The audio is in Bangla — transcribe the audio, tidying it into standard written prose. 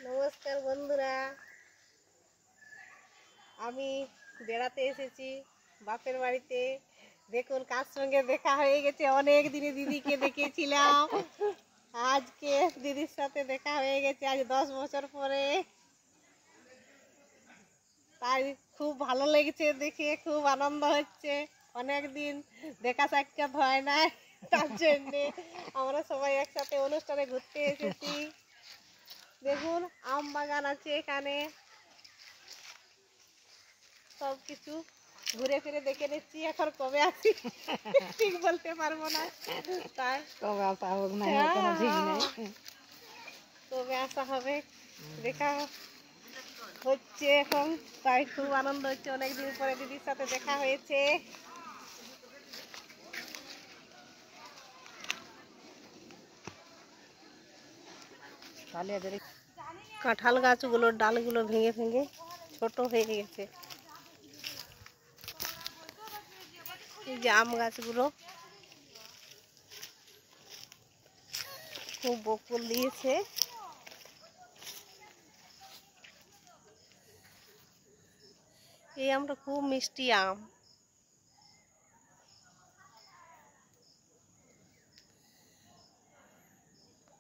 নমস্কার বন্ধুরা, আমি বেড়াতে এসেছি বাপের বাড়িতে। দেখুন কার সঙ্গে দেখা হয়ে গেছে। অনেক দিনে দিদিকে দেখেছিলাম, আজকে দিদির সাথে দেখা হয়ে গেছে আজ 10 বছর পরে। তাই খুব ভালো লেগেছে, দেখে খুব আনন্দ হচ্ছে। অনেক দিন দেখা সাক্ষাৎ হয় না, তার জন্যে আমরা সবাই একসাথে অনুষ্ঠানে ঘুরতে এসেছি। দেখুন আম বাগান আছে এখানে, সব কিছু ঘুরে ফিরে দেখে নিচ্ছি। এখন কবে আসি ঠিক বলতে পারবো না, তাই কবে আসা হোক না কোনো ঠিক নেই। কবে আসা হবে দেখা হচ্ছে এখন, তাই খুব আনন্দ হচ্ছে। অনেকদিন পরে দিদির সাথে দেখা হয়েছে। কাঁঠাল গাছগুলোর ডালগুলো ভেঙে ভেঙে ছোট হয়ে গেছে। এই যে আম গাছগুলো খুব বকুল দিয়েছে। এই আমটা খুব মিষ্টি আম।